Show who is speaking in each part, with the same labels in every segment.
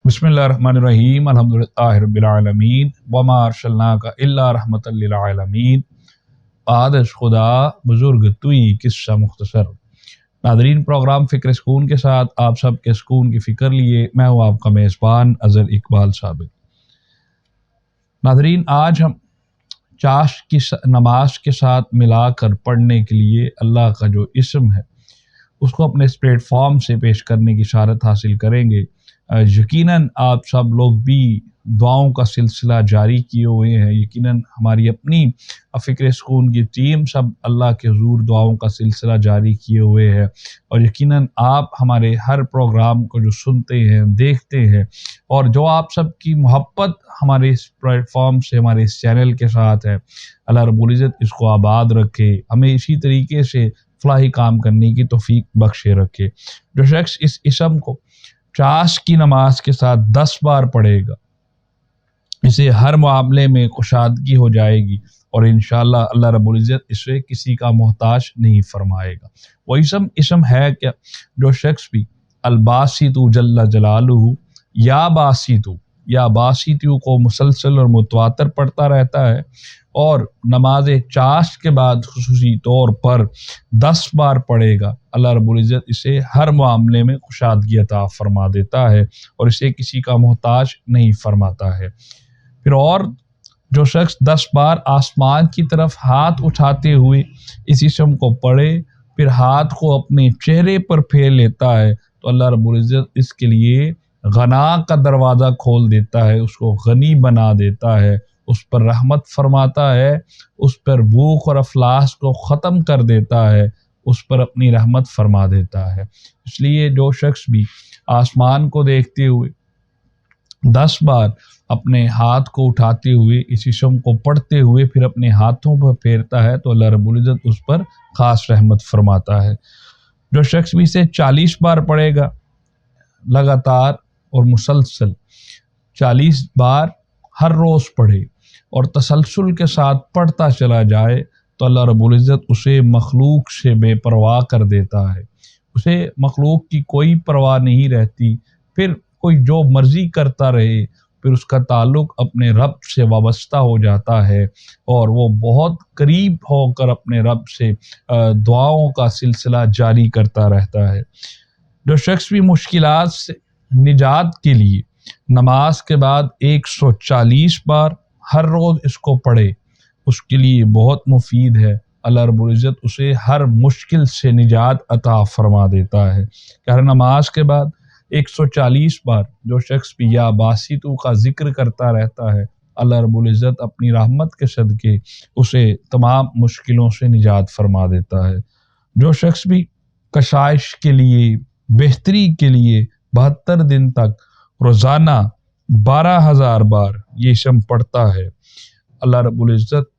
Speaker 1: बिस्मिल्लाहिर्रहमानिर्रहीम अल्हम्दुलिल्लाहि रब्बिल आलमीन वमा अर्सलनाका इल्ला रहमतल लिल आलमीन। आदश खुदा बुजुर्ग तुई किस्सा मुख्तसर। नादरीन, प्रोग्राम फ़िक्र सुकून के साथ आप सब के सुकून की फ़िक्र लिए मैं हूँ आपका मेज़बान अज़हर इकबाल साबिक़। नादरीन, आज हम चाश की नमाज के साथ मिलाकर पढ़ने के लिए अल्लाह का जो इसम है उसको अपने इस प्लेटफॉर्म से पेश करने की इशारत हासिल करेंगे। यकीनन आप सब लोग भी दुआओं का सिलसिला जारी किए हुए हैं। यकीनन हमारी अपनी फ़िक्र सुकून की टीम सब अल्लाह के हुज़ूर दुआओं का सिलसिला जारी किए हुए है और यकीनन आप हमारे हर प्रोग्राम को जो सुनते हैं, देखते हैं और जो आप सब की मोहब्बत हमारे इस प्लेटफॉर्म से, हमारे इस चैनल के साथ है, अल्लाह रब्बुल इज़्ज़त इसको आबाद रखे, हमें इसी तरीके से फलाही काम करने की तौफीक बख्शे रखे। जो शख्स इस इसम को चाश की नमाज के साथ 10 बार पढ़ेगा, इसे हर मामले में कुशादगी हो जाएगी और इंशाअल्लाह अल्लाह रब्बुल इज़्ज़त इसे किसी का मोहताज नहीं फरमाएगा। वो इसम है क्या? जो शख्स भी अलबासितु जल्ला जलालुहु या बासितु को मुसलसल और मुतवातर पढ़ता रहता है और नमाज चाश के बाद खुसूसी तौर पर 10 बार पढ़ेगा, अल्लाह रब्बुल इज़्ज़त इसे हर मामले में कुशादगी अता फरमा देता है और इसे किसी का मोहताज नहीं फरमाता है। फिर और जो शख्स 10 बार आसमान की तरफ हाथ उठाते हुए इस इसम को पढ़े, फिर हाथ को अपने चेहरे पर फेर लेता है, तो अल्लाह रब्बुल इज़्ज़त इसके लिए गना का दरवाज़ा खोल देता है, उसको गनी बना देता है, उस पर रहमत फरमाता है, उस पर भूख और अफलास को ख़त्म कर देता है, उस पर अपनी रहमत फरमा देता है। इसलिए जो शख्स भी आसमान को देखते हुए 10 बार अपने हाथ को उठाते हुए इस इसम को पढ़ते हुए फिर अपने हाथों पर फेरता है, तो अल्लाह रब्बुल इज़्ज़त उस पर ख़ास रहमत फरमाता है। जो शख्स भी इसे 40 बार पढ़ेगा लगातार और मुसलसल 40 बार हर रोज़ पढ़े और तसलसल के साथ पढ़ता चला जाए, तो अल्लाह रब्बुल इज़्ज़त उसे मखलूक से बेपरवाह कर देता है। उसे मखलूक की कोई परवाह नहीं रहती, फिर कोई जो मर्ज़ी करता रहे, फिर उसका ताल्लुक़ अपने रब से वाबस्ता हो जाता है और वो बहुत करीब होकर अपने रब से दुआओं का सिलसिला जारी करता रहता है। जो शख्स भी मुश्किलात से निजात के लिए नमाज के बाद 140 बार हर रोज़ इसको पढ़े, उसके लिए बहुत मुफीद है। अल्लाह रब्बुल इज़्ज़त उसे हर मुश्किल से निजात अता फरमा देता है। हर नमाज के बाद 140 बार जो शख्स भी या बासितु का जिक्र करता रहता है, अल्लाह रब्बुल इज़्ज़त अपनी रहमत के सदके उसे तमाम मुश्किलों से निजात फरमा देता है। जो शख्स भी कशाइश के लिए, बेहतरी के लिए 72 दिन तक रोज़ाना 12,000 बार ये इसम पढ़ता है, अल्लाह रब्बुल इज़्ज़त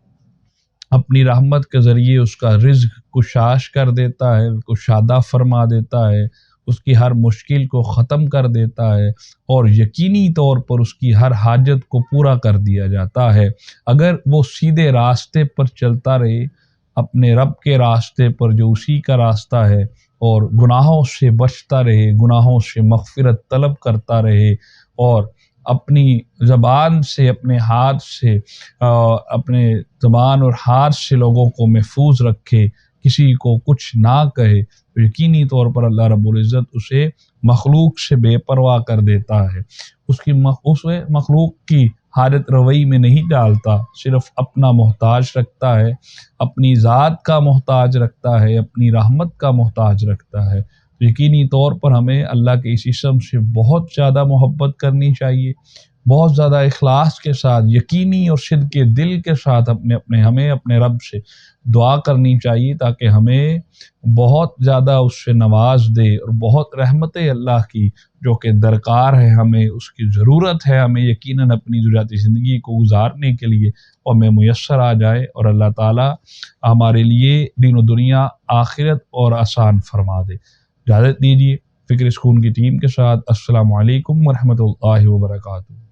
Speaker 1: अपनी रहमत के ज़रिए उसका रिज़्क़ कुशाश कर देता है, उसको शादा फरमा देता है, उसकी हर मुश्किल को ख़त्म कर देता है और यकीनी तौर पर उसकी हर हाजत को पूरा कर दिया जाता है। अगर वो सीधे रास्ते पर चलता रहे, अपने रब के रास्ते पर जो उसी का रास्ता है, और गुनाहों से बचता रहे, गुनाहों से मग़फ़िरत तलब करता रहे और अपनी ज़बान से, अपने हाथ से, अपने ज़बान और हाथ से लोगों को महफूज रखे, किसी को कुछ ना कहे, तो यकीनी तौर पर अल्लाह रब्बुल इज़्ज़त उसे मखलूक से बेपरवाह कर देता है। उसे मखलूक की हालत रवई में नहीं डालता, सिर्फ़ अपना मोहताज रखता है, अपनी ज़ात का मोहताज रखता है, अपनी रहमत का मोहताज रखता है। तो यकीनी तौर पर हमें अल्लाह के इस इसम से बहुत ज़्यादा मोहब्बत करनी चाहिए, बहुत ज़्यादा इखलास के साथ, यकीनी और सिद्क़े दिल के साथ हमें अपने रब से दुआ करनी चाहिए ताकि हमें बहुत ज़्यादा उससे नवाज दे और बहुत रहमतें अल्लाह की जो कि दरकार है, हमें उसकी ज़रूरत है, हमें यकीनन अपनी ज़रूरती ज़िंदगी को गुजारने के लिए और हमें मुयस्सर आ जाए और अल्लाह ताला हमारे लिए दीन व दुनिया आखिरत और आसान फरमा दे। इजाज़त दीजिए फ़िक्र सुकून की टीम के साथ। अस्सलामु अलैकुम व रहमतुल्लाहि व बरकातुहू।